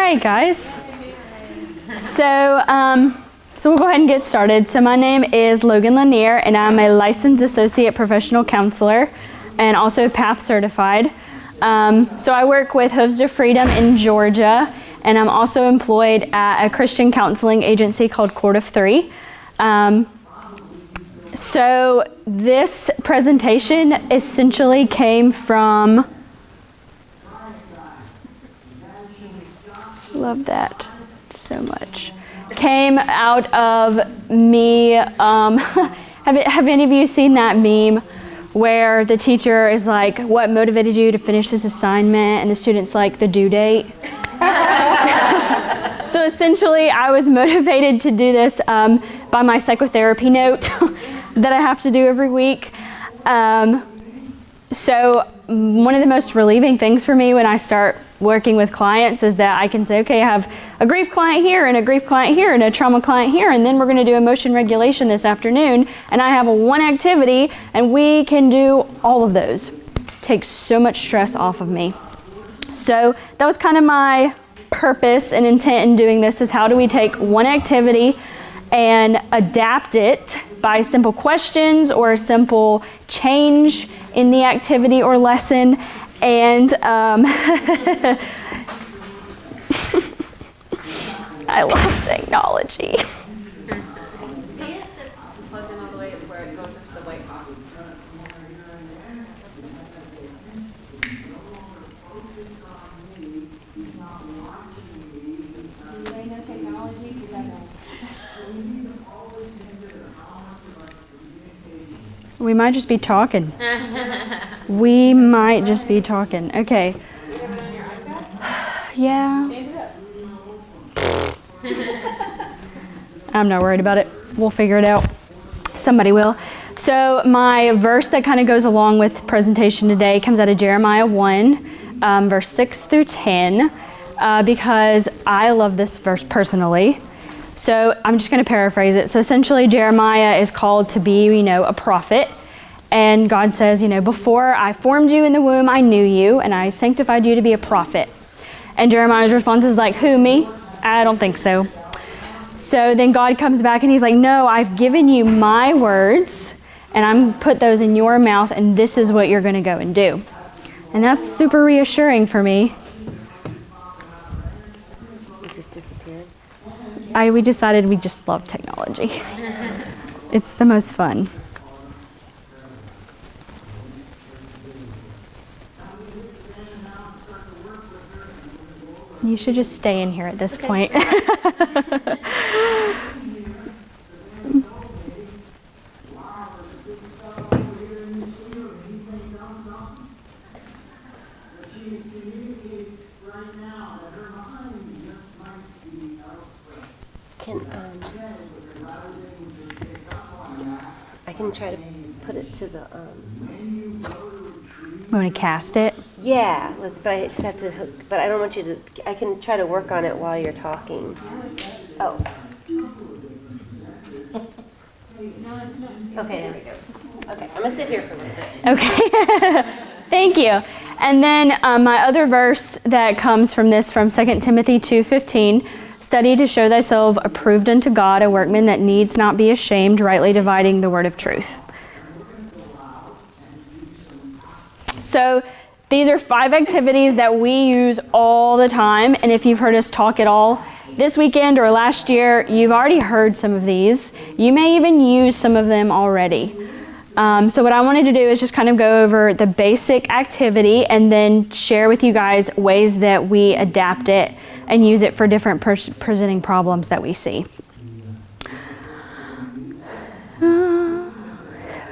right, guys. So we'll go ahead and get started. So my name is Logan Lanier, and I'm a licensed associate professional counselor and also PATH certified. So I work with Hooves to Freedom in Georgia, and I'm also employed at a Christian counseling agency called Court of Three. So this presentation essentially came from, love that so much, came out of me, have any of you seen that meme where the teacher is like, what motivated you to finish this assignment? And the student's like, the due date. So essentially, I was motivated to do this by my psychotherapy note that I have to do every week. So one of the most relieving things for me when I start working with clients is that I can say, okay, I have a grief client here and a grief client here and a trauma client here, and then we're going to do emotion regulation this afternoon, and I have one activity, and we can do all of those. Takes so much stress off of me. So that was kind of my purpose and intent in doing this, is how do we take one activity and adapt it by simple questions or a simple change in the activity or lesson. And I love technology. See it? It's plugged in all the way where it goes into the white box. We might just be talking. We might just be talking. Okay. Yeah. I'm not worried about it. We'll figure it out. Somebody will. So my verse that kind of goes along with the presentation today comes out of Jeremiah 1, verse 6 through 10, because I love this verse personally. So I'm just going to paraphrase it. So essentially, Jeremiah is called to be, a prophet. And God says, before I formed you in the womb, I knew you, and I sanctified you to be a prophet. And Jeremiah's response is like, who, me? I don't think so. So then God comes back and he's like, no, I've given you my words, and I'm put those in your mouth, and this is what you're going to go and do. And that's super reassuring for me. It just disappeared. We decided we just love technology. It's the most fun. You should just stay in here at this point. I can try to put it to the You want to cast it? Yeah, but I just have to hook, but I don't want you to, I can try to work on it while you're talking. Oh. Okay, there we go. Okay, I'm going to sit here for a little bit. Okay. Thank you. And then my other verse that comes from this, from 2 Timothy 2:15, study to show thyself approved unto God, a workman that needs not be ashamed, rightly dividing the word of truth. So these are 5 activities that we use all the time, and if you've heard us talk at all this weekend or last year, you've already heard some of these. You may even use some of them already. So what I wanted to do is just kind of go over the basic activity and then share with you guys ways that we adapt it and use it for different presenting problems that we see.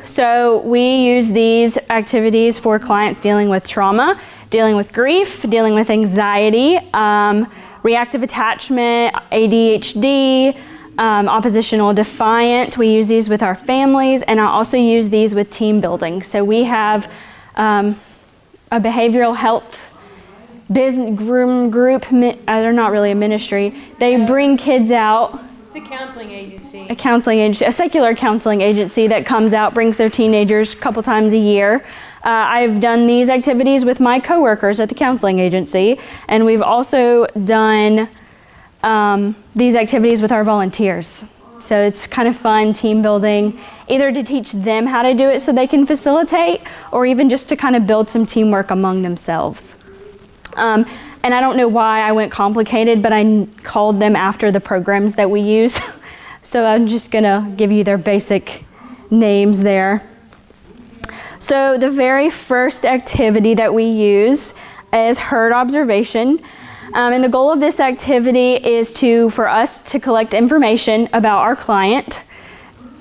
So we use these activities for clients dealing with trauma, dealing with grief, dealing with anxiety, reactive attachment, ADHD, oppositional defiant. We use these with our families, and I also use these with team building. So we have a behavioral health business group. They're not really a ministry. They bring kids out. It's a counseling agency. A secular counseling agency that comes out, brings their teenagers a couple times a year. I've done these activities with my coworkers at the counseling agency, and we've also done these activities with our volunteers. So it's kind of fun team building, either to teach them how to do it so they can facilitate, or even just to kind of build some teamwork among themselves. And I don't know why I went complicated, but I called them after the programs that we use. So I'm just gonna give you their basic names there. So the very first activity that we use is herd observation. And the goal of this activity is for us to collect information about our client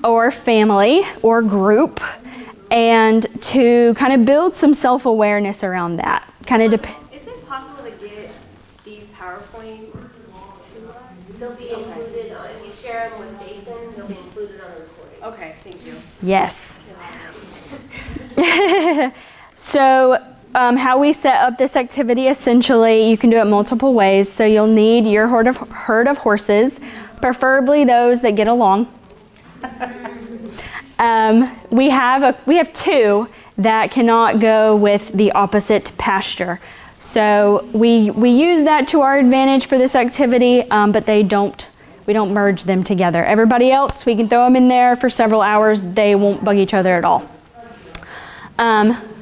or family or group, and to kind of build some self-awareness around that. Is it possible to get these PowerPoints to us? They'll be included if you share them with Jason, they'll be included on the recording. Okay, thank you. Yes. So how we set up this activity, essentially, you can do it multiple ways. So you'll need your herd of horses, preferably those that get along. We have two that cannot go with the opposite pasture. So we use that to our advantage for this activity, but we don't merge them together. Everybody else, we can throw them in there for several hours. They won't bug each other at all.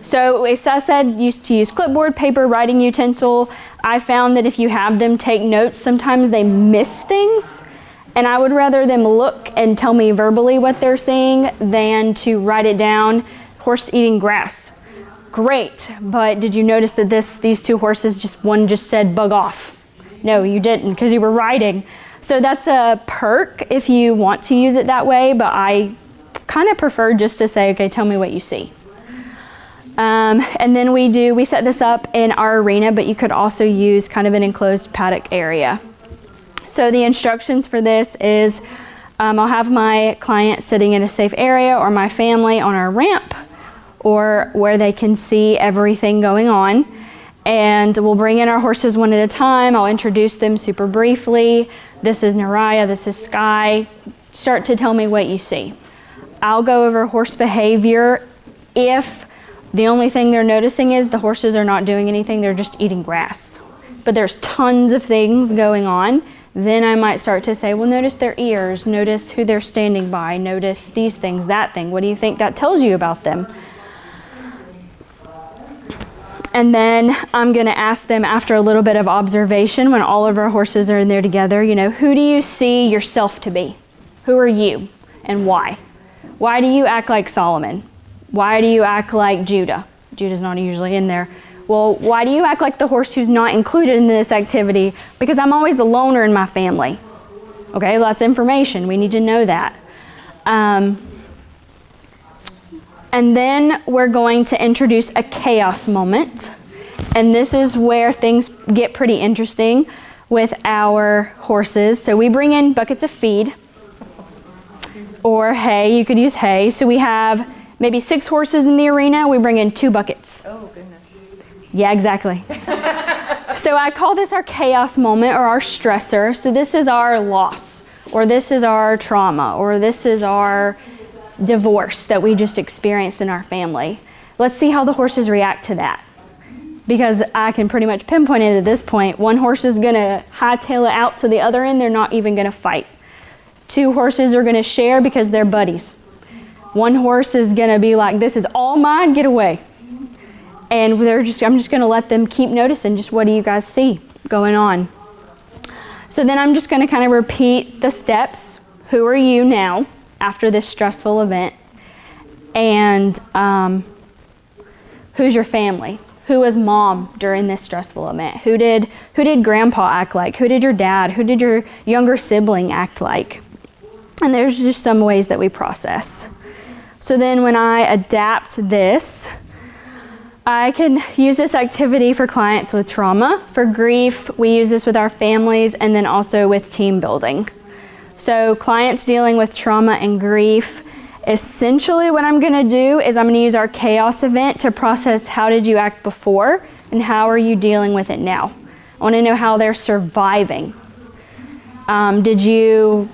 So as I said, used to use clipboard, paper, writing utensil. I found that if you have them take notes, sometimes they miss things. And I would rather them look and tell me verbally what they're seeing than to write it down. Horse eating grass. Great, but did you notice that these two horses, one just said bug off? No, you didn't, because you were writing. So that's a perk if you want to use it that way, but I kind of prefer just to say, okay, tell me what you see. And then we set this up in our arena, but you could also use kind of an enclosed paddock area. So the instructions for this is I'll have my client sitting in a safe area, or my family on our ramp, or where they can see everything going on. And we'll bring in our horses one at a time. I'll introduce them super briefly. This is Naraya, this is Sky. Start to tell me what you see. I'll go over horse behavior if the only thing they're noticing is the horses are not doing anything, they're just eating grass. But there's tons of things going on. Then I might start to say, well, notice their ears, notice who they're standing by, notice these things, that thing. What do you think that tells you about them? And then I'm going to ask them, after a little bit of observation, when all of our horses are in there together, who do you see yourself to be? Who are you and why? Why do you act like Solomon? Why do you act like Judah? Judah's not usually in there. Well, why do you act like the horse who's not included in this activity? Because I'm always the loner in my family. Okay, well, that's information. We need to know that. And then we're going to introduce a chaos moment. And this is where things get pretty interesting with our horses. So we bring in buckets of feed or hay. You could use hay. So we have maybe 6 horses in the arena. We bring in 2 buckets. Oh, goodness. Yeah, exactly. So I call this our chaos moment, or our stressor. So this is our loss, or this is our trauma, or this is our divorce that we just experienced in our family. Let's see how the horses react to that. Because I can pretty much pinpoint it at this point. One horse is going to hightail it out to the other end. They're not even going to fight. 2 horses are going to share because they're buddies. One horse is going to be like, this is all mine, get away. And I'm just going to let them keep noticing just what do you guys see going on. So then I'm just going to kind of repeat the steps. Who are you now after this stressful event? And who's your family? Who was mom during this stressful event? Who did grandpa act like? Who did your dad? Who did your younger sibling act like? And there's just some ways that we process. So then when I adapt this, I can use this activity for clients with trauma. For grief, we use this with our families, and then also with team building. So clients dealing with trauma and grief, essentially what I'm going to do is I'm going to use our chaos event to process how did you act before and how are you dealing with it now. I want to know how they're surviving. Did you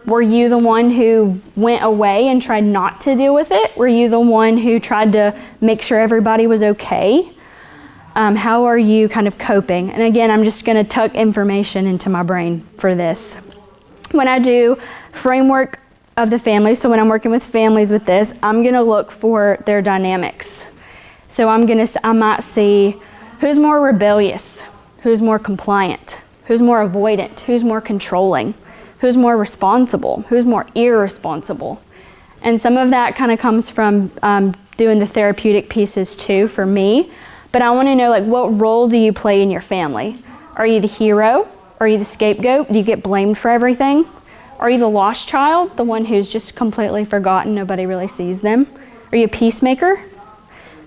Were you the one who went away and tried not to deal with it? Were you the one who tried to make sure everybody was okay? How are you kind of coping? And again, I'm just going to tuck information into my brain for this. When I do framework of the family, so when I'm working with families with this, I'm going to look for their dynamics. So I might see who's more rebellious, who's more compliant, who's more avoidant, who's more controlling, who's more responsible, who's more irresponsible. And some of that kind of comes from doing the therapeutic pieces too for me. But I want to know, like, what role do you play in your family? Are you the hero? Are you the scapegoat? Do you get blamed for everything? Are you the lost child, the one who's just completely forgotten, nobody really sees them? Are you a peacemaker?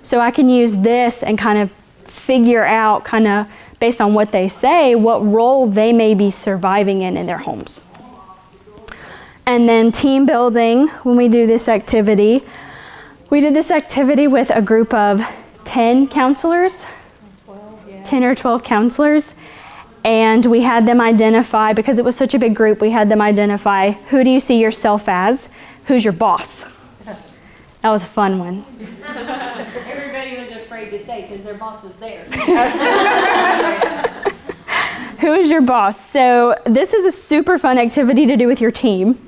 So I can use this and kind of figure out, kind of based on what they say, what role they may be surviving in their homes. And then team building, when we do this activity, we did this activity with a group of 10 counselors, 10 or 12 counselors, and we had them identify, because it was such a big group, we had them identify, who do you see yourself as? Who's your boss? That was a fun one. Everybody was afraid to say because their boss was there. Who is your boss? So this is a super fun activity to do with your team.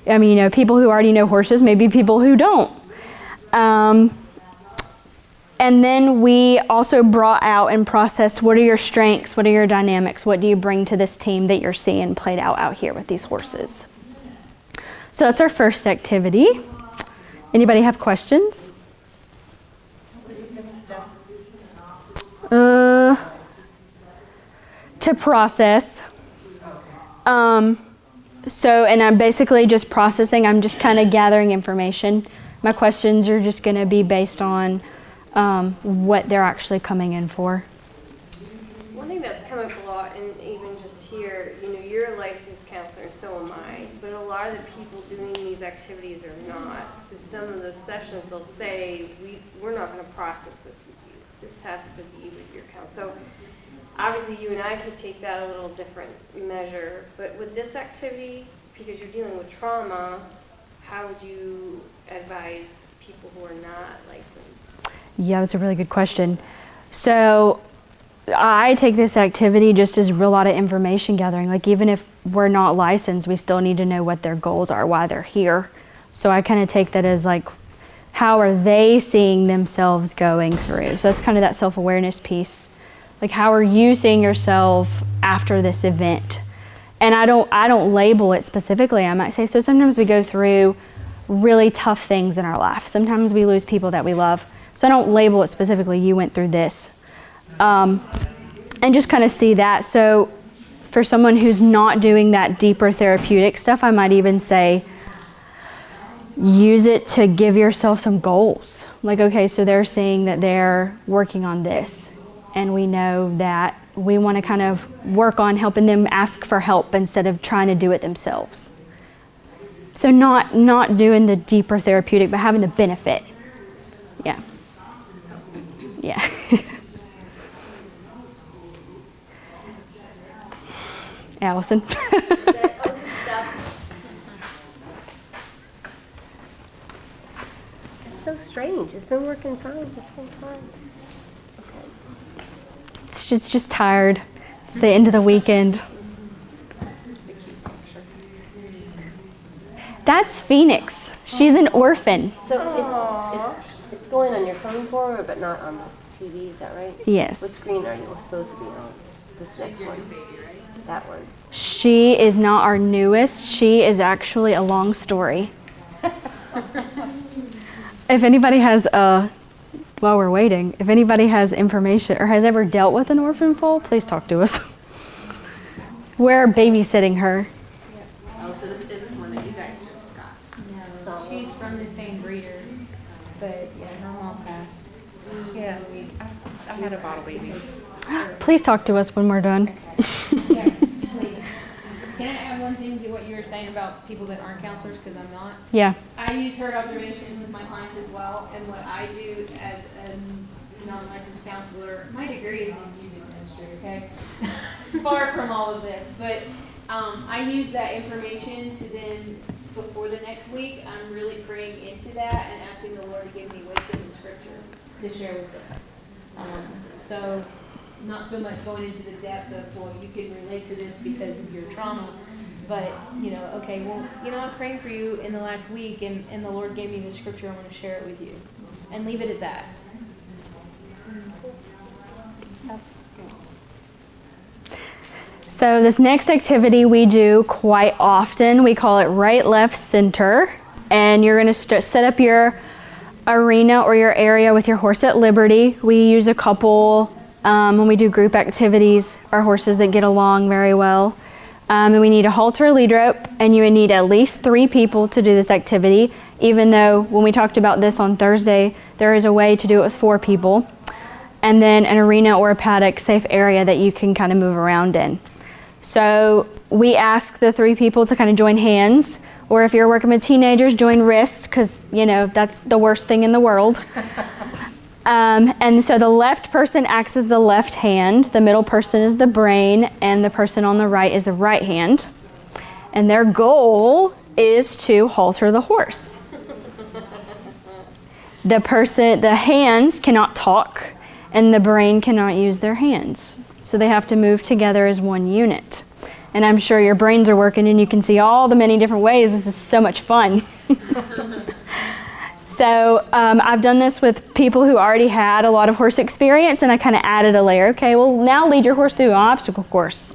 I mean, you know, people who already know horses, maybe people who don't. And then we also brought out and processed, what are your strengths? What are your dynamics? What do you bring to this team that you're seeing played out here with these horses? So that's our first activity. Anybody have questions? To process. And I'm basically just processing. I'm just kind of gathering information. My questions are just going to be based on what they're actually coming in for. One thing that's come up a lot, and even just here, you know, you're a licensed counselor, and so am I, but a lot of the people doing these activities are not. So some of the sessions they'll say, we're not going to process this with you. This has to be with your counselor. So obviously you and I could take that a little different measure, but with this activity, because you're dealing with trauma, how would you advise people who are not licensed? Yeah, that's a really good question. So I take this activity just as a lot of information gathering. Like, even if we're not licensed, we still need to know what their goals are, why they're here. So I kind of take that as like, how are they seeing themselves going through? So that's kind of that self-awareness piece. Like, how are you seeing yourself after this event? And I don't label it specifically. I might say, so sometimes we go through really tough things in our life. Sometimes we lose people that we love. So I don't label it specifically, you went through this. And just kind of see that. So for someone who's not doing that deeper therapeutic stuff, I might even say, use it to give yourself some goals. Like, okay, so they're saying that they're working on this. And we know that we want to kind of work on helping them ask for help instead of trying to do it themselves. So not doing the deeper therapeutic, but having the benefit. Yeah. Yeah. Allison. It's so strange. It's been working fine this whole time. Okay. It's just tired. It's the end of the weekend. That's Phoenix. She's an orphan. So it's going on your phone for her, but not on the TV, is that right? Yes. What screen are you supposed to be on? This next one? That one. She is not our newest. She is actually a long story. If anybody has, while we're waiting, if anybody has information or has ever dealt with an orphan foal, please talk to us. We're babysitting her. Oh, so this isn't one that you guys just got? No, she's from the same breeder, but yeah, her mom passed. Yeah, I had a bottle baby. Please talk to us when we're done. Yeah, please. Can I add one thing to what you were saying about people that aren't counselors, because I'm not? Yeah. I use herd observation with my clients as well, and what I do as a non-licensed counselor, my degree is in music ministry, okay? Far from all of this, but I use that information to then, before the next week, I'm really praying into that and asking the Lord to give me wisdom in scripture to share with them. So not so much going into the depth of, well, you can relate to this because of your trauma, but, okay, well, I was praying for you in the last week and the Lord gave me the scripture, I want to share it with you. And leave it at that. So this next activity we do quite often. We call it right, left, center. And you're going to set up your arena or your area with your horse at liberty. We use a couple when we do group activities, our horses that get along very well. And we need a halter, lead rope, and you would need at least 3 people to do this activity, even though when we talked about this on Thursday, there is a way to do it with 4 people. And then an arena or a paddock safe area that you can kind of move around in. So we ask the 3 people to kind of join hands, or if you're working with teenagers, join wrists, because, that's the worst thing in the world. And so the left person acts as the left hand, the middle person is the brain, and the person on the right is the right hand. And their goal is to halter the horse. The hands cannot talk, and the brain cannot use their hands. So they have to move together as one unit. And I'm sure your brains are working and you can see all the many different ways. This is so much fun. So I've done this with people who already had a lot of horse experience, and I kind of added a layer. Okay, well, now lead your horse through an obstacle course.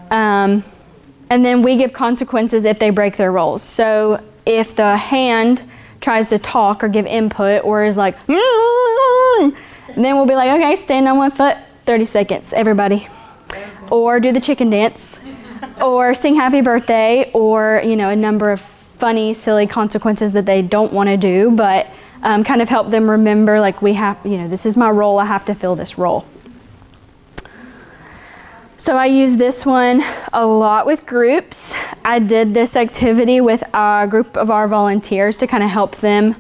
And then we give consequences if they break their roles. So if the hand tries to talk or give input or is like, then we'll be like, okay, stand on one foot, 30 seconds, everybody. Or do the chicken dance, or sing happy birthday, or, a number of funny, silly consequences that they don't want to do, but kind of help them remember, like, this is my role, I have to fill this role. So I use this one a lot with groups. I did this activity with a group of our volunteers to kind of help them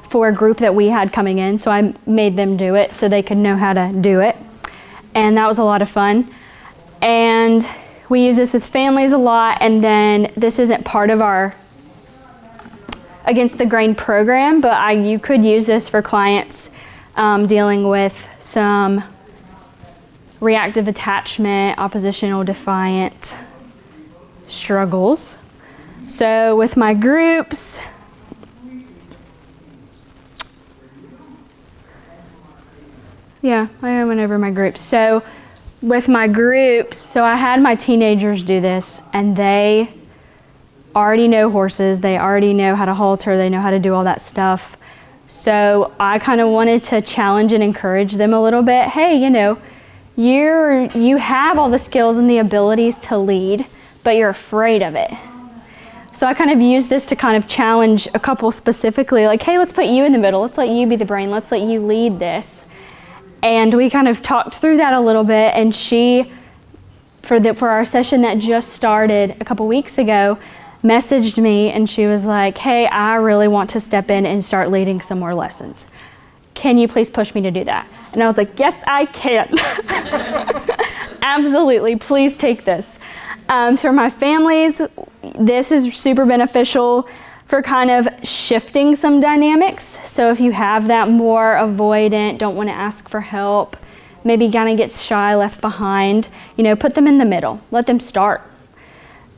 for a group that we had coming in, so I made them do it so they could know how to do it. And that was a lot of fun. And we use this with families a lot, and then this isn't part of our Against the Grain program, but you could use this for clients dealing with some reactive attachment, oppositional defiant struggles. So with my groups, I went over my groups. So with my groups, I had my teenagers do this, and they already know horses, they already know how to halter, they know how to do all that stuff. So I kind of wanted to challenge and encourage them a little bit. Hey, you have all the skills and the abilities to lead, but you're afraid of it. So I kind of used this to kind of challenge a couple specifically, like, hey, let's put you in the middle, let's let you be the brain, let's let you lead this. And we kind of talked through that a little bit, and she, for our session that just started a couple weeks ago, messaged me, and she was like, hey, I really want to step in and start leading some more lessons. Can you please push me to do that? And I was like, yes, I can. Absolutely, please take this. For my families, this is super beneficial for kind of shifting some dynamics. So if you have that more avoidant, don't want to ask for help, maybe kind of gets shy, left behind, put them in the middle, let them start.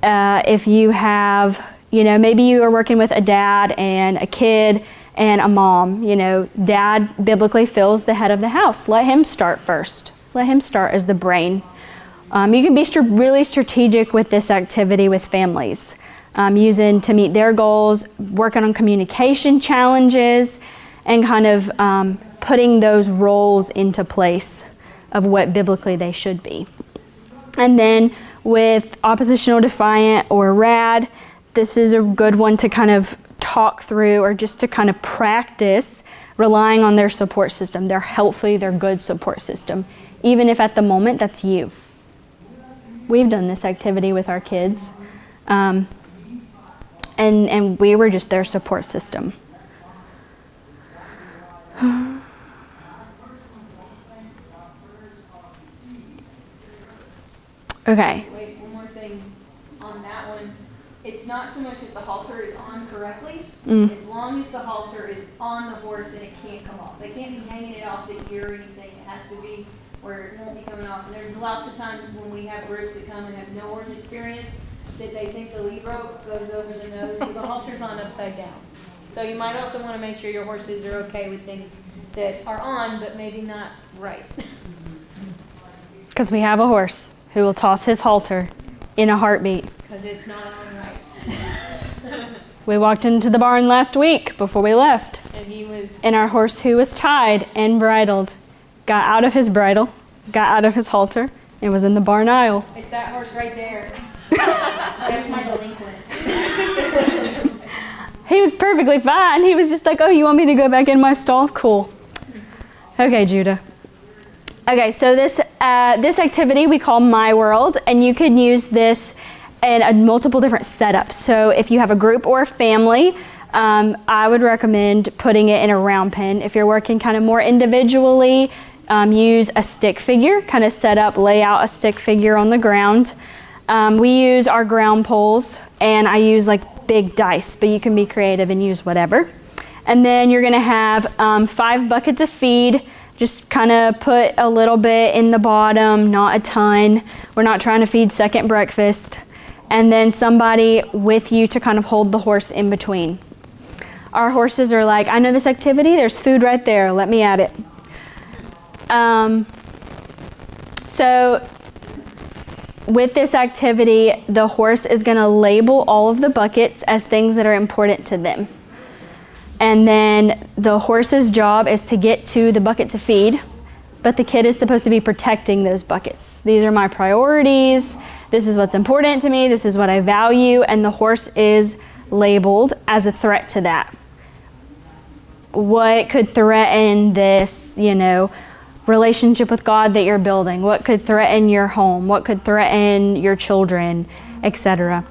If you have, maybe you are working with a dad and a kid and a mom, dad biblically fills the head of the house. Let him start first. Let him start as the brain. You can be really strategic with this activity with families, using to meet their goals, working on communication challenges, and kind of putting those roles into place of what biblically they should be. And then with oppositional defiant or rad, this is a good one to kind of talk through, or just to kind of practice relying on their support system, their healthy, their good support system, even if at the moment that's you. We've done this activity with our kids, and we were just their support system. Okay. Wait, one more thing. on that one, it's not so much that the halter is on correctly, Mm. as long as the halter is on the horse and it can't come off. They can't be hanging it off the ear or anything. It has to be where it won't be coming off. And there's lots of times when we have groups that come and have no horse experience that they think the lead rope goes over the nose, so the halter's on upside down. So you might also want to make sure your horses are okay with things that are on, but maybe not right. Because we have a horse who will toss his halter in a heartbeat. Because it's not on right. We walked into the barn last week before we left, And he was, and our horse who was tied and bridled got out of his bridle, got out of his halter, and was in the barn aisle. it's that horse right there. That's my delinquent. He was perfectly fine. He was just like, oh, you want me to go back in my stall? Cool. Okay, Judah. Okay, so this activity we call My World, and you can use this in multiple different setups. So if you have a group or a family, I would recommend putting it in a round pen. If you're working kind of more individually, use a stick figure, kind of set up, lay out a stick figure on the ground. We use our ground poles, and I use like big dice, but you can be creative and use whatever. And then you're gonna have 5 buckets of feed. Just kind of put a little bit in the bottom, not a ton. We're not trying to feed second breakfast. And then somebody with you to kind of hold the horse in between. Our horses are like, I know this activity, there's food right there, let me at it. So with this activity, the horse is going to label all of the buckets as things that are important to them. And then the horse's job is to get to the bucket to feed, but the kid is supposed to be protecting those buckets. These are my priorities. This is what's important to me. This is what I value. And the horse is labeled as a threat to that. What could threaten this, relationship with God that you're building? What could threaten your home? What could threaten your children, etc.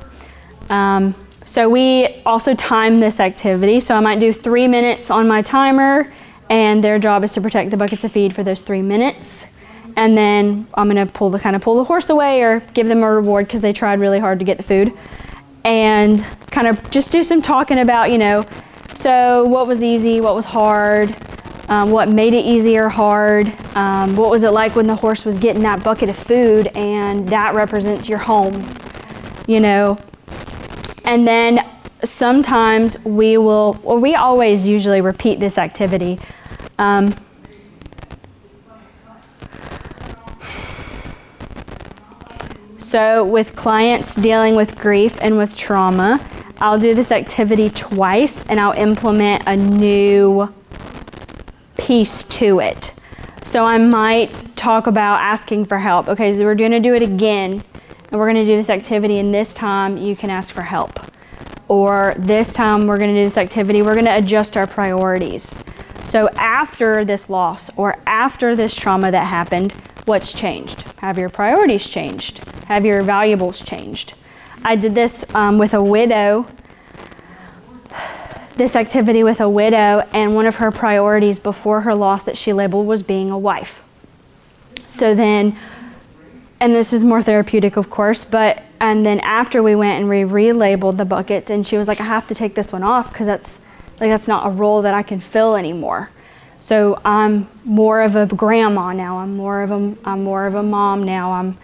So we also time this activity. So I might do 3 minutes on my timer, and their job is to protect the buckets of feed for those 3 minutes. And then I'm going to pull the horse away or give them a reward because they tried really hard to get the food. And kind of just do some talking about, so what was easy, what was hard, what made it easy or hard, what was it like when the horse was getting that bucket of food and that represents your home, And then sometimes we always usually repeat this activity. So with clients dealing with grief and with trauma, I'll do this activity twice and I'll implement a new piece to it. So I might talk about asking for help. Okay, so we're going to do it again, and we're going to do this activity, and this time you can ask for help. Or this time we're going to do this activity, we're going to adjust our priorities. So after this loss or after this trauma that happened, what's changed? Have your priorities changed? Have your valuables changed? I did this with a widow, this activity with a widow, and one of her priorities before her loss that she labeled was being a wife. So then, and this is more therapeutic, of course, and then after we went and we relabeled the buckets, and she was like, I have to take this one off because that's not a role that I can fill anymore. So I'm more of a grandma now. I'm more of a mom now.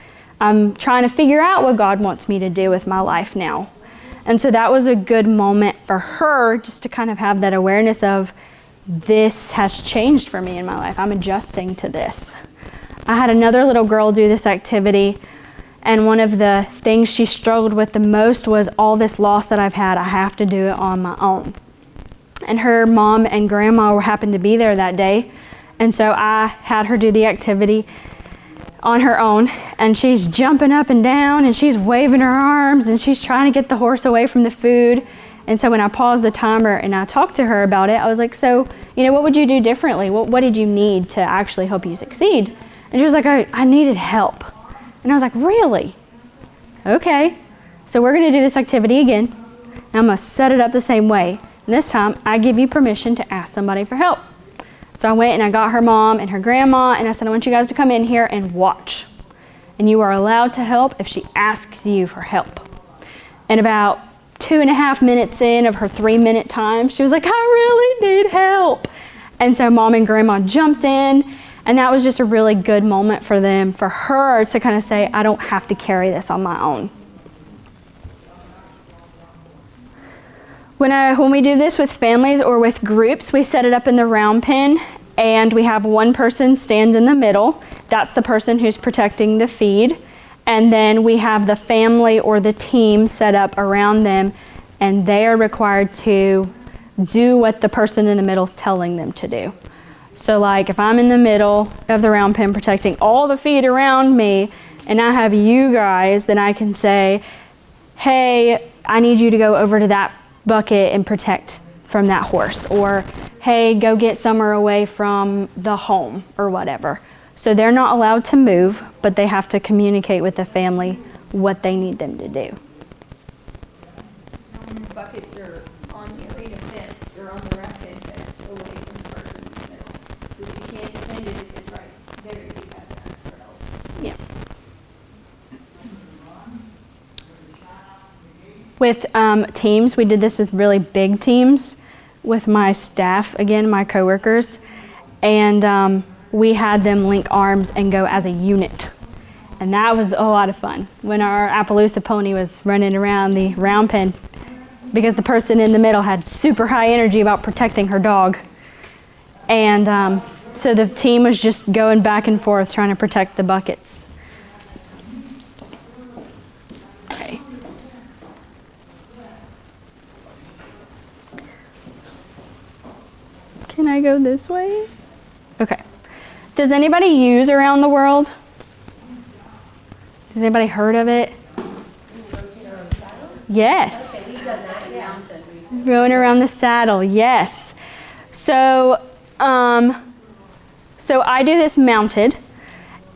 I'm trying to figure out what God wants me to do with my life now. And so that was a good moment for her just to kind of have that awareness of this has changed for me in my life. I'm adjusting to this. I had another little girl do this activity, and one of the things she struggled with the most was all this loss that I've had. I have to do it on my own. And her mom and grandma happened to be there that day, and so I had her do the activity on her own, and she's jumping up and down and she's waving her arms and she's trying to get the horse away from the food. And so when I paused the timer and I talked to her about it, I was like, so, what would you do differently? What did you need to actually help you succeed? And she was like, I needed help. And I was like, really? Okay. So we're going to do this activity again, and I'm going to set it up the same way. And this time, I give you permission to ask somebody for help. So I went and I got her mom and her grandma, and I said, I want you guys to come in here and watch. And you are allowed to help if she asks you for help. And about 2.5 minutes in of her 3-minute time, she was like, I really need help. And so Mom and Grandma jumped in, and that was just a really good moment for them, for her to kind of say, I don't have to carry this on my own. When we do this with families or with groups, we set it up in the round pen, and we have one person stand in the middle. That's the person who's protecting the feed. And then we have the family or the team set up around them, and they are required to do what the person in the middle is telling them to do. So like if I'm in the middle of the round pen protecting all the feed around me, and I have you guys, then I can say, hey, I need you to go over to that bucket and protect from that horse, or hey, go get Summer away from the home, or whatever. So they're not allowed to move, but they have to communicate with the family what they need them to do. Buckets are on the arena fence or on the round pen fence away from the person in the middle. Because you can't defend it if it's right there, you have to ask for help. Yeah. With teams, we did this with really big teams with my staff, again, my coworkers, and we had them link arms and go as a unit. And that was a lot of fun when our Appaloosa pony was running around the round pen, because the person in the middle had super high energy about protecting her dog. And so the team was just going back and forth trying to protect the buckets. Okay. Can I go this way? Okay. Does anybody use Around the World? Has anybody heard of it? Yes. Going around the saddle, yes. So I do this mounted,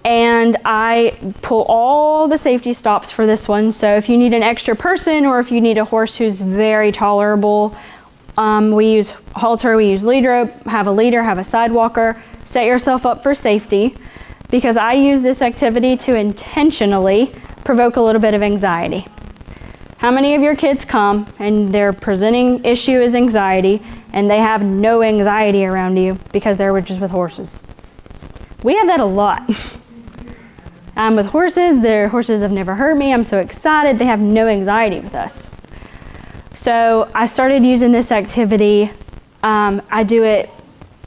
and I pull all the safety stops for this one. So if you need an extra person, or if you need a horse who's very tolerable, we use halter, we use lead rope, have a leader, have a sidewalker. Set yourself up for safety, because I use this activity to intentionally provoke a little bit of anxiety. How many of your kids come and their presenting issue is anxiety, and they have no anxiety around you because they're just with horses? We have that a lot. I'm with horses, their horses have never hurt me, I'm so excited, they have no anxiety with us. So I started using this activity. I do it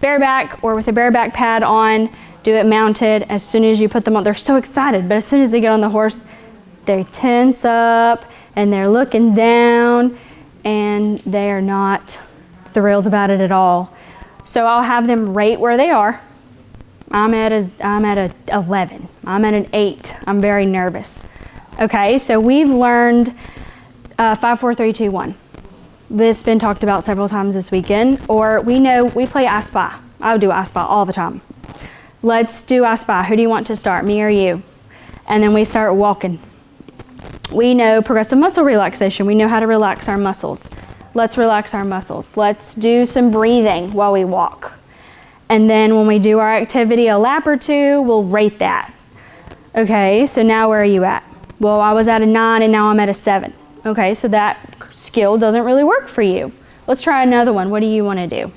bareback or with a bareback pad on, do it mounted. As soon as you put them on, they're so excited, but as soon as they get on the horse, they tense up and they're looking down and they are not thrilled about it at all. So I'll have them right where they are. I'm at a 11, I'm at an 8, I'm very nervous. Okay, so we've learned 5, 4, 3, 2, 1. This has been talked about several times this weekend. Or we know we play I Spy. I do I Spy all the time. Let's do I Spy. Who do you want to start, me or you? And then we start walking. We know progressive muscle relaxation. We know how to relax our muscles. Let's relax our muscles. Let's do some breathing while we walk. And then when we do our activity a lap or two, we'll rate that. Okay, so now where are you at? Well, I was at a 9 and now I'm at a 7. Okay, so that skill doesn't really work for you. Let's try another one. What do you want to do?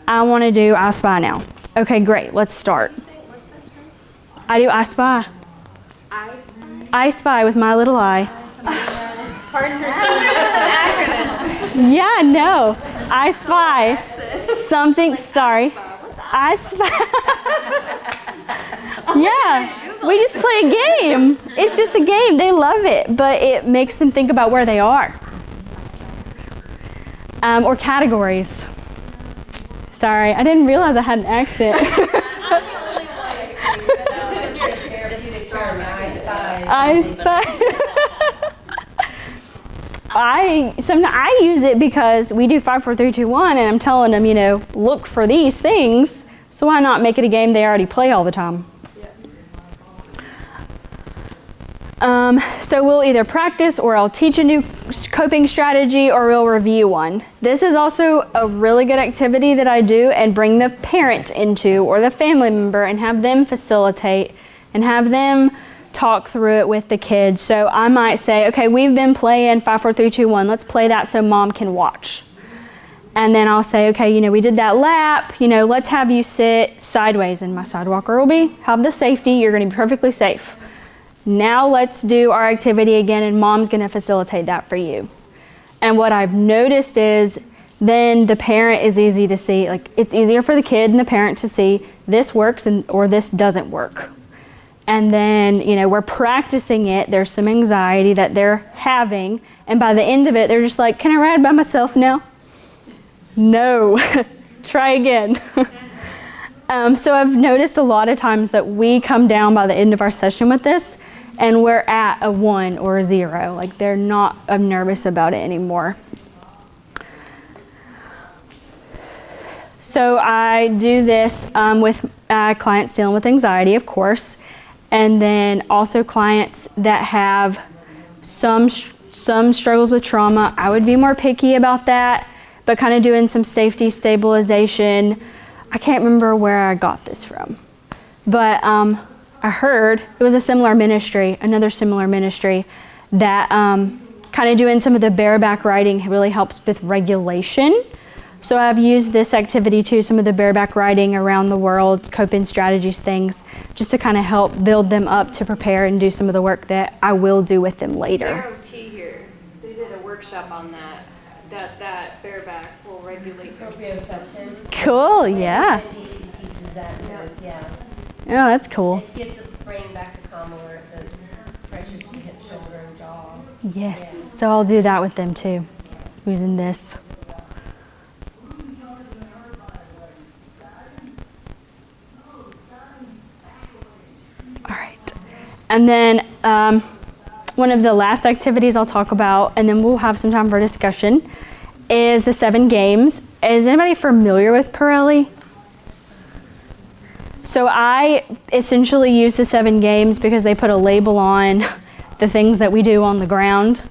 I want to do I Spy now. Okay, great. Let's start. I do I Spy. I Spy with my little eye. Pardon herself. Yeah, no. I Spy. Something, sorry. I Spy. Yeah. We just play a game. It's just a game. They love it, but it makes them think about where they are. Or categories. Sorry, I didn't realize I had an accent. I use it because we do 5, 4, 3, 2, 1, and I'm telling them, look for these things. So why not make it a game they already play all the time? So we'll either practice, or I'll teach a new coping strategy, or we'll review one. This is also a really good activity that I do and bring the parent into, or the family member, and have them facilitate and have them talk through it with the kids. So I might say, okay, we've been playing 5, 4, 3, 2, 1. Let's play that so mom can watch. And then I'll say, okay, you know, we did that lap. You know, let's have you sit sideways, and my sidewalker will have the safety. You're going to be perfectly safe. Now let's do our activity again, and mom's going to facilitate that for you. And what I've noticed is then the parent is easy to see. Like, it's easier for the kid and the parent to see this works or this doesn't work. And then, you know, we're practicing it. There's some anxiety that they're having. And by the end of it, they're just like, can I ride by myself now? No. Try again. So I've noticed a lot of times that we come down by the end of our session with this and we're at a 1 or a 0. Like, they're not nervous about it anymore. So I do this with clients dealing with anxiety, of course, and then also clients that have some struggles with trauma. I would be more picky about that, but kind of doing some safety stabilization. I can't remember where I got this from, but I heard it was a similar ministry, another similar ministry, that kind of doing some of the bareback riding really helps with regulation. So I've used this activity too, some of the bareback riding around the world, coping strategies, things, just to kind of help build them up to prepare and do some of the work that I will do with them later. Their OT here, they did a workshop on that bareback will regulate their system. Cool, yeah. Teaches that, yeah. Oh, that's cool. It gets the brain back to calm alert, the pressure to hip, shoulder, and jaw. Yes, so I'll do that with them too, using this. All right, and then one of the last activities I'll talk about, and then we'll have some time for discussion, is the 7 games. Is anybody familiar with Pirelli? So I essentially use the 7 games because they put a label on the things that we do on the ground.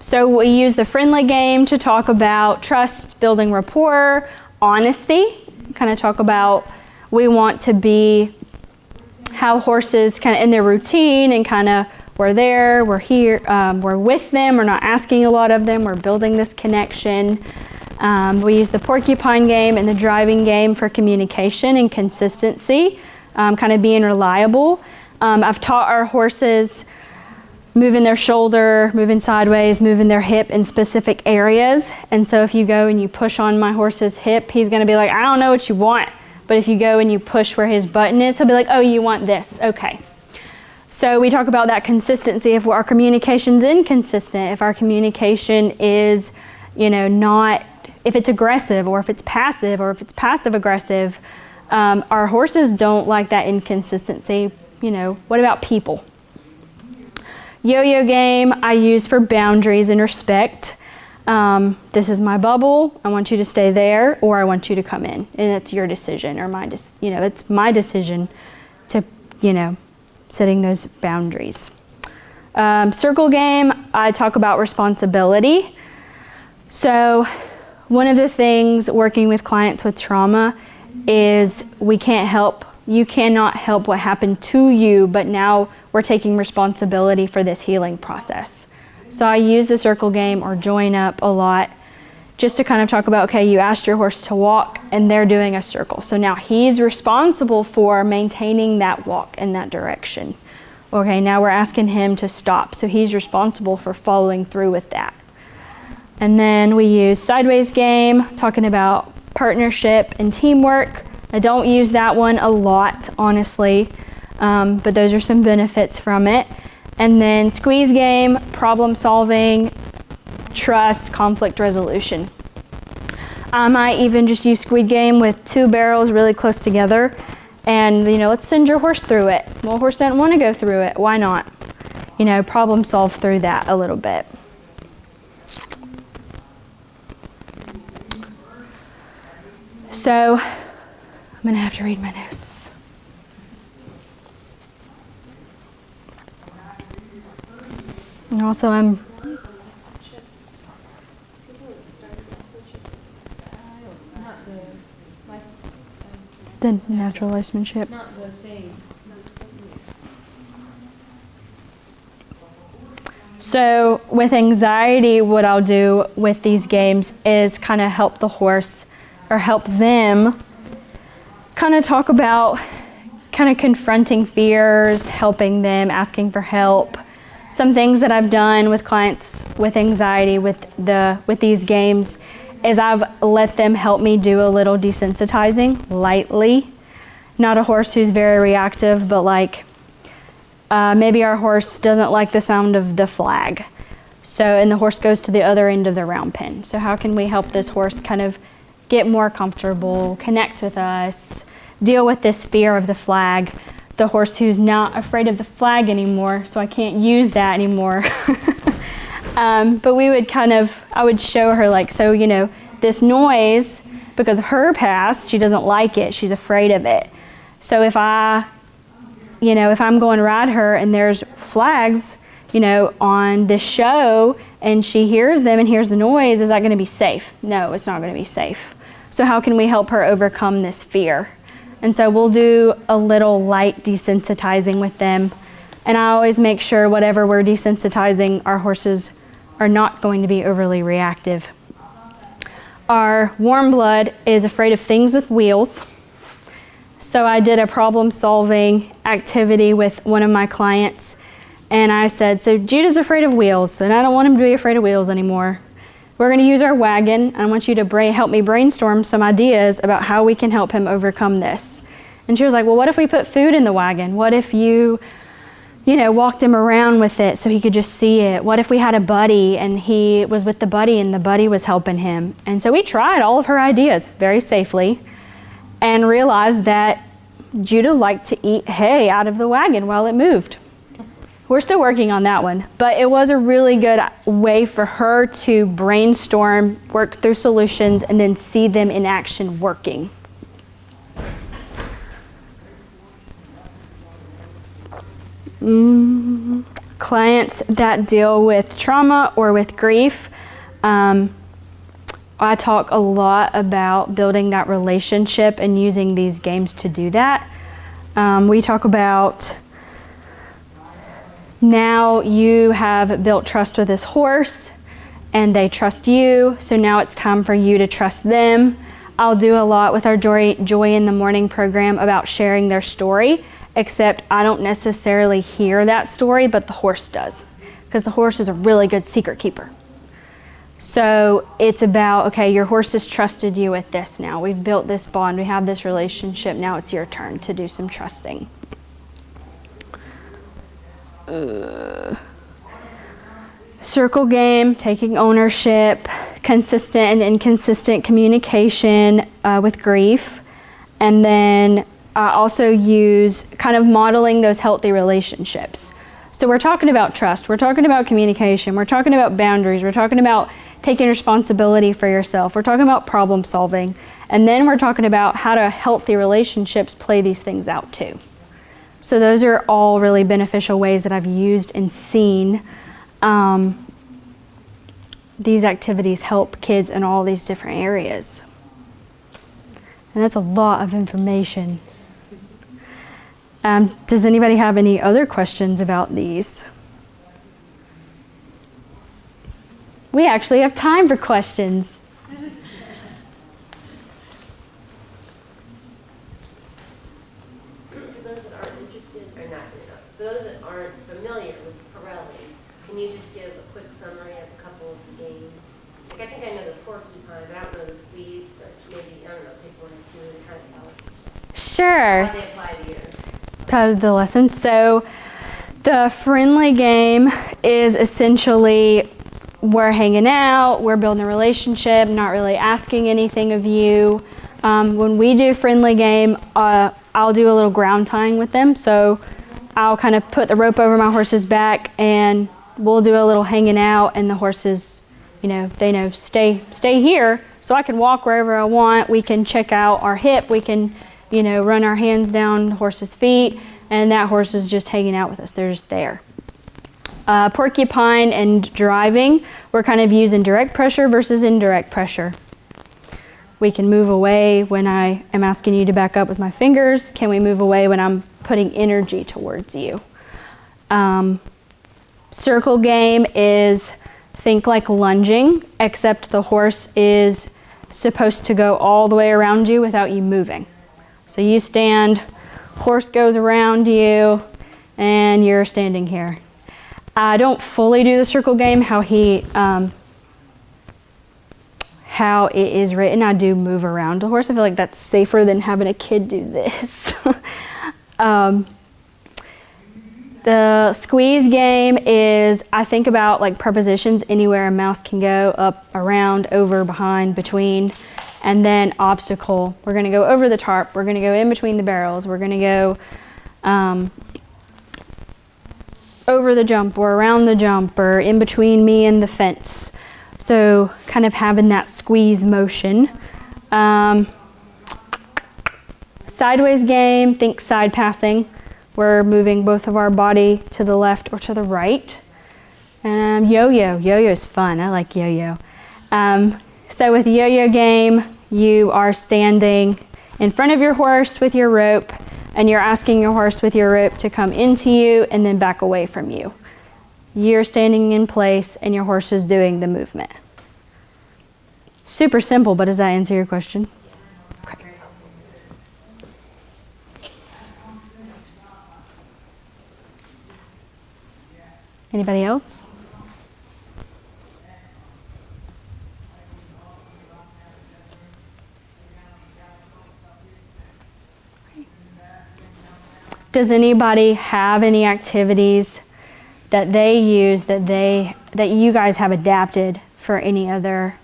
So we use the friendly game to talk about trust, building rapport, honesty, kind of talk about we want to be how horses kind of in their routine and kind of we're there, we're here, we're with them, we're not asking a lot of them, we're building this connection. We use the porcupine game and the driving game for communication and consistency, kind of being reliable. I've taught our horses moving their shoulder, moving sideways, moving their hip in specific areas. And so if you go and you push on my horse's hip, he's going to be like, I don't know what you want. But if you go and you push where his button is, he'll be like, oh, you want this. Okay. So we talk about that consistency. If our communication's inconsistent, if our communication is, you know, not, if it's aggressive or if it's passive or if it's passive aggressive, our horses don't like that inconsistency. You know, what about people? Yo-yo game I use for boundaries and respect. This is my bubble. I want you to stay there, or I want you to come in, and it's your decision, or it's my decision to, setting those boundaries. Circle game, I talk about responsibility. So one of the things working with clients with trauma is you cannot help what happened to you, but now we're taking responsibility for this healing process. So I use the circle game or join up a lot just to kind of talk about, okay, you asked your horse to walk and they're doing a circle. So now he's responsible for maintaining that walk in that direction. Okay, now we're asking him to stop. So he's responsible for following through with that. And then we use sideways game, talking about partnership and teamwork. I don't use that one a lot, honestly, but those are some benefits from it. And then squeeze game, problem solving, trust, conflict resolution. I might even just use squeeze game with 2 barrels really close together and, let's send your horse through it. Well, horse doesn't want to go through it. Why not? Problem solve through that a little bit. So I'm going to have to read my notes. And also the natural horsemanship. Not the same. So with anxiety, what I'll do with these games is kind of help the horse, or help them kind of talk about kind of confronting fears, helping them, asking for help. Some things that I've done with clients with anxiety with these games is I've let them help me do a little desensitizing lightly. Not a horse who's very reactive, but like maybe our horse doesn't like the sound of the flag. So, and the horse goes to the other end of the round pen. So how can we help this horse kind of get more comfortable, connect with us, deal with this fear of the flag? The horse who's not afraid of the flag anymore, so I can't use that anymore. But we would I would show her like, so, you know, this noise, because of her past, she doesn't like it, she's afraid of it. So if I'm going to ride her and there's flags, you know, on this show, and she hears them and hears the noise, is that going to be safe? No, it's not going to be safe. So how can we help her overcome this fear? And so we'll do a little light desensitizing with them. And I always make sure whatever we're desensitizing, our horses are not going to be overly reactive. Our warm blood is afraid of things with wheels. So I did a problem-solving activity with one of my clients. And I said, so Judah's afraid of wheels, and I don't want him to be afraid of wheels anymore. We're going to use our wagon. I want you to help me brainstorm some ideas about how we can help him overcome this. And she was like, well, what if we put food in the wagon? What if you walked him around with it so he could just see it? What if we had a buddy and he was with the buddy and the buddy was helping him? And so we tried all of her ideas very safely and realized that Judah liked to eat hay out of the wagon while it moved. We're still working on that one, but it was a really good way for her to brainstorm, work through solutions, and then see them in action working. Clients that deal with trauma or with grief, I talk a lot about building that relationship and using these games to do that. We talk about, now you have built trust with this horse and they trust you, so now it's time for you to trust them. I'll do a lot with our Joy in the Morning program about sharing their story, except I don't necessarily hear that story, but the horse does, because the horse is a really good secret keeper. So it's about, okay, your horse has trusted you with this now. We've built this bond, we have this relationship, now it's your turn to do some trusting. Circle game, taking ownership, consistent and inconsistent communication with grief, and then also use kind of modeling those healthy relationships. So we're talking about trust, we're talking about communication, we're talking about boundaries, we're talking about taking responsibility for yourself, we're talking about problem solving, and then we're talking about how to healthy relationships play these things out too. So those are all really beneficial ways that I've used and seen these activities help kids in all these different areas. And that's a lot of information. Does anybody have any other questions about these? We actually have time for questions. Those that aren't familiar with Pirelli, can you just give a quick summary of a couple of the games? Like, I think I know the porcupine, but I don't know the squeeze, but maybe, I don't know, pick one or two and kind of tell us Sure. how they apply to you. Kind of the lesson. So the friendly game is essentially we're hanging out, we're building a relationship, not really asking anything of you. When we do friendly game, I'll do a little ground tying with them. So I'll kind of put the rope over my horse's back and we'll do a little hanging out, and the horses, they know stay here so I can walk wherever I want. We can check out our hip, we can, run our hands down the horse's feet, and that horse is just hanging out with us. They're just there. Porcupine and driving, we're kind of using direct pressure versus indirect pressure. We can move away when I am asking you to back up with my fingers. Can we move away when I'm putting energy towards you? Circle game is, think like lunging, except the horse is supposed to go all the way around you without you moving. So you stand, horse goes around you, and you're standing here. I don't fully do the circle game how it is written. I do move around the horse. I feel like that's safer than having a kid do this. The squeeze game is, I think about like prepositions, anywhere a mouse can go, up, around, over, behind, between, and then obstacle. We're gonna go over the tarp, we're gonna go in between the barrels, we're gonna go over the jump or around the jump or in between me and the fence. So kind of having that squeeze motion. Sideways game, think side passing. We're moving both of our body to the left or to the right. Yo-yo. Yo-yo is fun. I like yo-yo. So with yo-yo game, you are standing in front of your horse with your rope, and you're asking your horse with your rope to come into you and then back away from you. You're standing in place and your horse is doing the movement. Super simple, but does that answer your question? Okay. Anybody else? Does anybody have any activities that they use that you guys have adapted for any other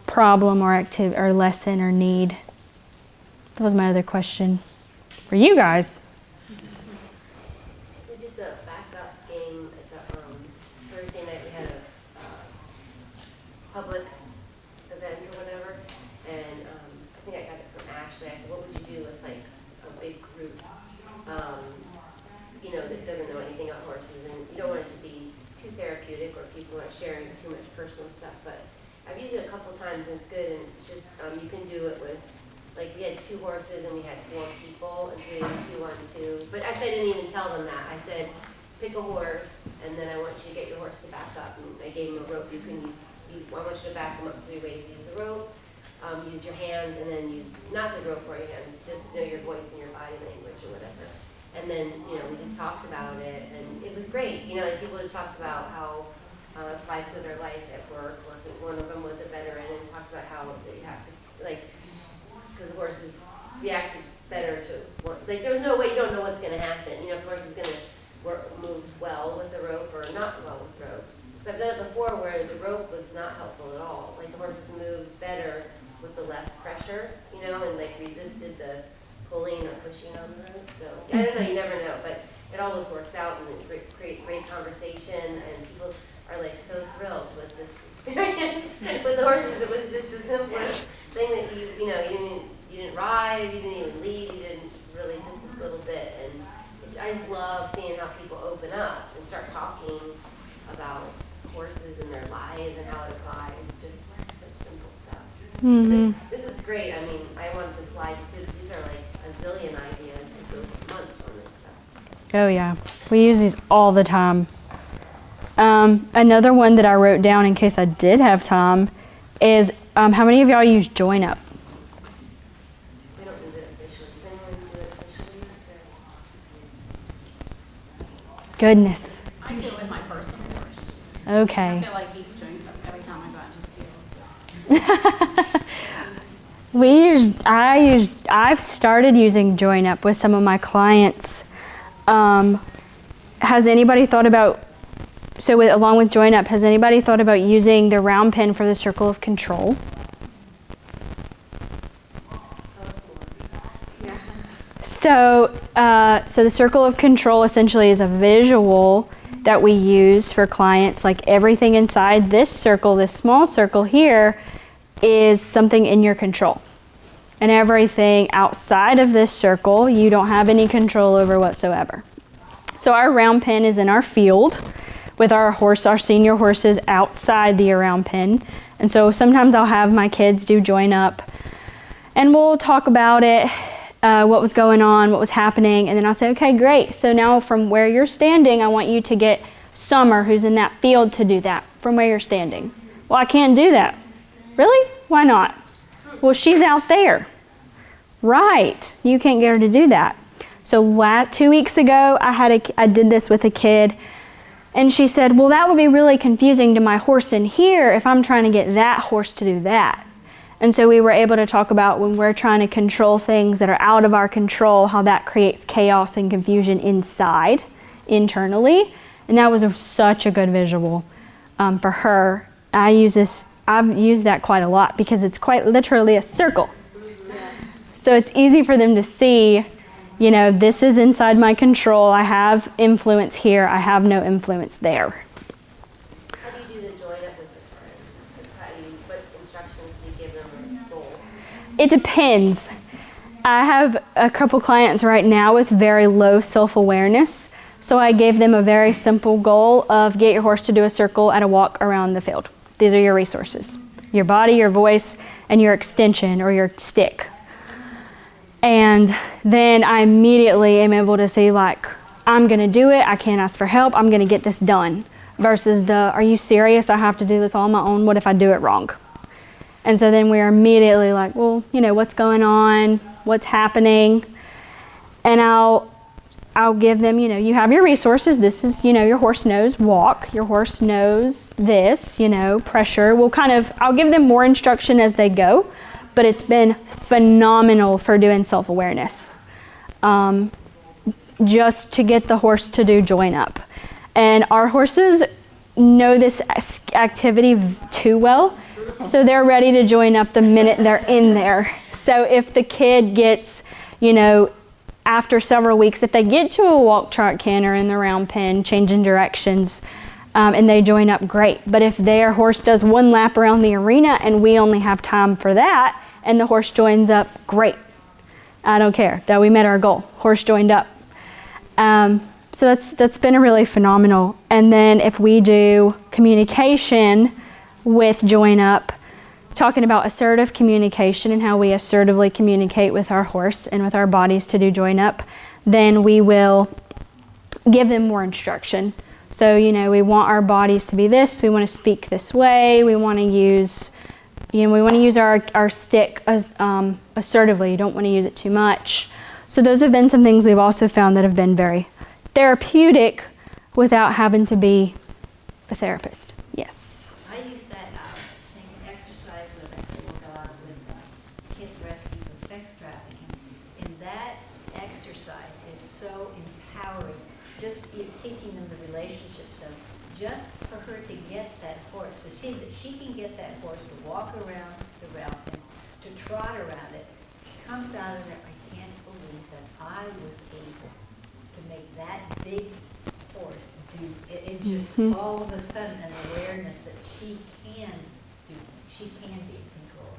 problem or activity or lesson or need? That was my other question for you guys. We did the backup game at the Thursday night. We had a public event or whatever, and I think I got it from Ashley. I said, what would you do with like a big group, that doesn't know anything about horses, and you don't want it to be too therapeutic or people aren't sharing too much personal stuff, but I've used it a couple times and it's good, and it's just, you can do it with, like we had 2 horses and we had 4 people, and so we had 2 on 2, but actually I didn't even tell them that. I said, pick a horse, and then I want you to get your horse to back up, and I gave him a rope. I want you to back him up 3 ways. Use the rope, use your hands, and then use, not the rope or your hands, just know your voice and your body language or whatever. And then, we just talked about it, and it was great. People just talked about how it applies to their life at work. One of them was a veteran and talked about how you have to, because horses react better to, there was no way, you don't know what's going to happen. If the horse is going to move well with the rope or not well with the rope. So I've done it before where the rope was not helpful at all. Like the horses moved better with the less pressure, and resisted the pulling or pushing on the rope. So I don't know, you never know, but it always works out, and it create great conversation, and people are so thrilled with this experience with the horses. It was just the simplest thing that you didn't ride, you didn't even lead, you didn't really, just this little bit. And I just love seeing how people open up and start talking about horses and their lives and how it applies. It's just such simple stuff. Mm-hmm. This is great. I mean, I wanted the slides too. These are a zillion ideas. We go for months on this stuff. Oh yeah, we use these all the time. Another one that I wrote down in case I did have time is, how many of y'all use Join Up? We don't use it officially. Does anyone do it officially? Goodness. I do it with my personal horse. Okay. I feel like he joins up every time I go into the field. I've started using Join Up with some of my clients. Has anybody thought about, along with Join Up, has anybody thought about using the round pin for the circle of control? Yeah. So the circle of control essentially is a visual that we use for clients. Like everything inside this circle, this small circle here, is something in your control. And everything outside of this circle, you don't have any control over whatsoever. So our round pin is in our field with our senior horses outside the round pin. And so sometimes I'll have my kids do Join Up, and we'll talk about it, what was going on, what was happening, and then I'll say, okay, great. So now from where you're standing, I want you to get Summer, who's in that field, to do that from where you're standing. Well, I can't do that. Really? Why not? Well, she's out there. Right. You can't get her to do that. So 2 weeks ago, I did this with a kid, and she said, well, that would be really confusing to my horse in here if I'm trying to get that horse to do that. And so we were able to talk about when we're trying to control things that are out of our control, how that creates chaos and confusion inside, internally. And that was such a good visual for her. I've used that quite a lot because it's quite literally a circle. So it's easy for them to see, you know, this is inside my control. I have influence here. I have no influence there. How do you do the join up with your friends? What instructions do you give them or goals? It depends. I have a couple clients right now with very low self-awareness. So I gave them a very simple goal of get your horse to do a circle at a walk around the field. These are your resources. Your body, your voice, and your extension or your stick. And then I immediately am able to see, like, I'm going to do it. I can't ask for help. I'm going to get this done. Versus are you serious? I have to do this all on my own. What if I do it wrong? And so then we're immediately like, well, you know, what's going on? What's happening? And I'll give them, you know, you have your resources. This is, you know, your horse knows walk. Your horse knows this, you know, pressure. I'll give them more instruction as they go. But it's been phenomenal for doing self-awareness. Just to get the horse to do join up. And our horses know this activity too well, so they're ready to join up the minute they're in there. So if the kid gets, you know, after several weeks, if they get to a walk, trot, canter in the round pen, changing directions, and they join up, great. But if their horse does one lap around the arena and we only have time for that, and the horse joins up, great. I don't care, that we met our goal. Horse joined up. So that's been a really phenomenal. And then if we do communication with join up, talking about assertive communication and how we assertively communicate with our horse and with our bodies to do join up, then we will give them more instruction. So, you know, we want our bodies to be this, we want to speak this way, we want to use our stick as, assertively. You don't want to use it too much. So those have been some things we've also found that have been very therapeutic without having to be a therapist. Yes. I use that same exercise with kids rescue from sex trafficking. And that exercise is so empowering. Just teaching them the relationships of just for her to get that horse, so she can get that horse to walk around the round pen, to trot around it. She comes out of there, I can't believe that I was able to make that big horse do it. It's just all of a sudden an awareness that she can be in control.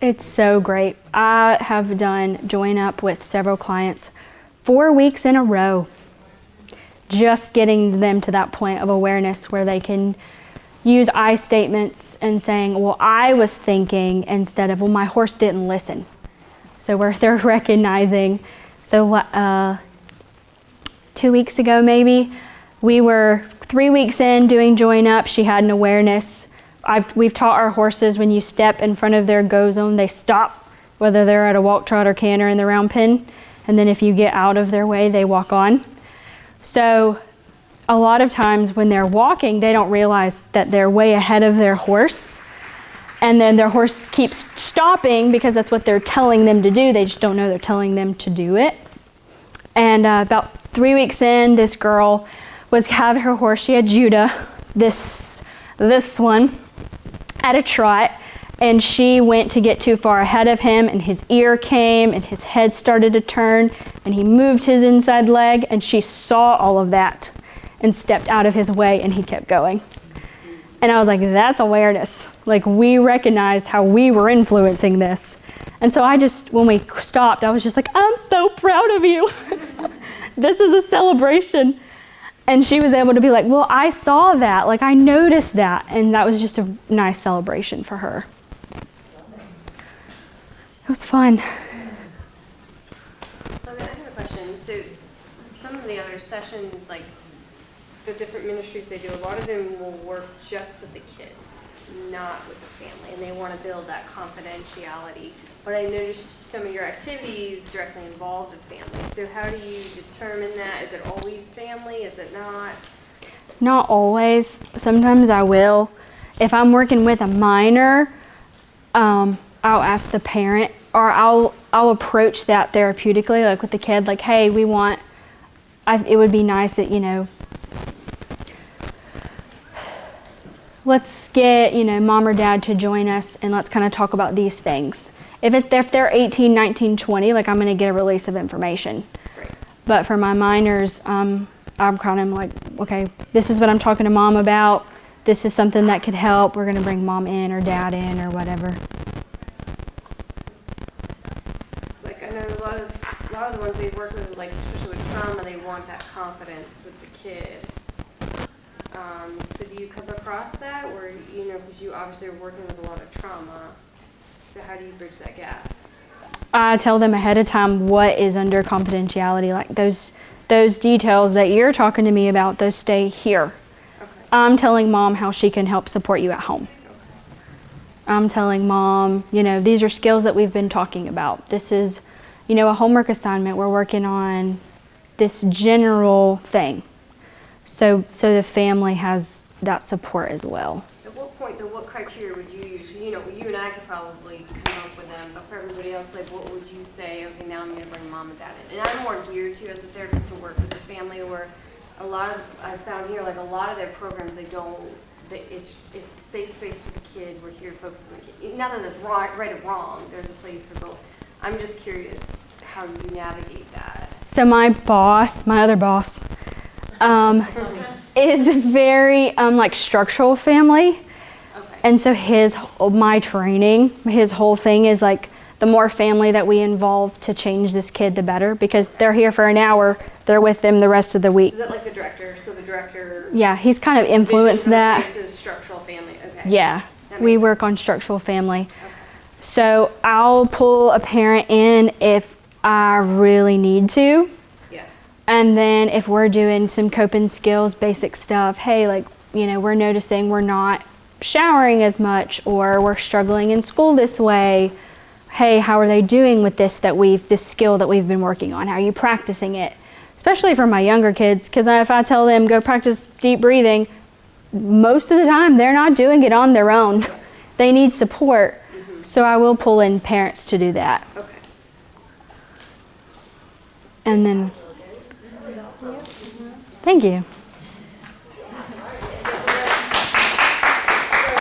It's so great. I have done join up with several clients 4 weeks in a row, just getting them to that point of awareness where they can use I statements and saying, well, I was thinking, instead of, well, my horse didn't listen. So they're recognizing. So 2 weeks ago, maybe, we were 3 weeks in doing join up. She had an awareness. We've taught our horses when you step in front of their go zone, they stop, whether they're at a walk, trot, or canter in the round pen. And then if you get out of their way, they walk on. So a lot of times when they're walking, they don't realize that they're way ahead of their horse. And then their horse keeps stopping because that's what they're telling them to do. They just don't know they're telling them to do it. And about 3 weeks in, this girl had her horse. She had Judah, this one, at a trot. And she went to get too far ahead of him, and his ear came, and his head started to turn, and he moved his inside leg, and she saw all of that and stepped out of his way, and he kept going. And I was like, that's awareness. Like, we recognized how we were influencing this. And so when we stopped, I was just like, I'm so proud of you. This is a celebration. And she was able to be like, well, I saw that. Like, I noticed that. And that was just a nice celebration for her. It was fun. I have a question. So some of the other sessions, like the different ministries they do, a lot of them will work just with the kids, not with the family, and they want to build that confidentiality. But I noticed some of your activities directly involved with family. So how do you determine that? Is it always family? Is it not? Not always. Sometimes I will. If I'm working with a minor, I'll ask the parent, or I'll approach that therapeutically, like with the kid, like, hey, it would be nice that, let's get, mom or dad to join us and let's kind of talk about these things. If they're 18, 19, 20, like I'm going to get a release of information. Right. But for my minors, I'm kind of like, okay, this is what I'm talking to mom about. This is something that could help. We're going to bring mom in or dad in or whatever. Like I know a lot of the ones they work with, like especially with trauma, they want that confidence with the kid. So do you come across that, or because you obviously are working with a lot of trauma, so how do you bridge that gap? I tell them ahead of time what is under confidentiality, like those details that you're talking to me about, those stay here. Okay. I'm telling mom how she can help support you at home. Okay. I'm telling mom, these are skills that we've been talking about. This is, a homework assignment. We're working on this general thing. So the family has that support as well. At what point, though, what criteria would you use? You and I could probably come up with them, but for everybody else, like, what would you say? Okay, now I'm going to bring mom and dad in. And I'm more geared to, as a therapist, to work with the family, where I've found here, like, a lot of their programs, it's a safe space for the kid. We're here to focus on the kid. Not that it's right or wrong. There's a place for both. I'm just curious how you navigate that. So my other boss, is very like structural family. Okay. And so my training, his whole thing is like, the more family that we involve to change this kid, the better, because they're here for an hour, they're with them the rest of the week. So is that like the director? So the director. Yeah, he's kind of influenced that. Is structural family. Okay. Yeah, we work on structural family. Okay. So I'll pull a parent in if I really need to. Yeah. And then if we're doing some coping skills, basic stuff, hey, like, we're noticing we're not showering as much, or we're struggling in school this way. Hey, how are they doing with this skill that we've been working on? How are you practicing it? Especially for my younger kids, because if I tell them go practice deep breathing, most of the time they're not doing it on their own. They need support. Mm-hmm. So I will pull in parents to do that. Okay. And then, thank you.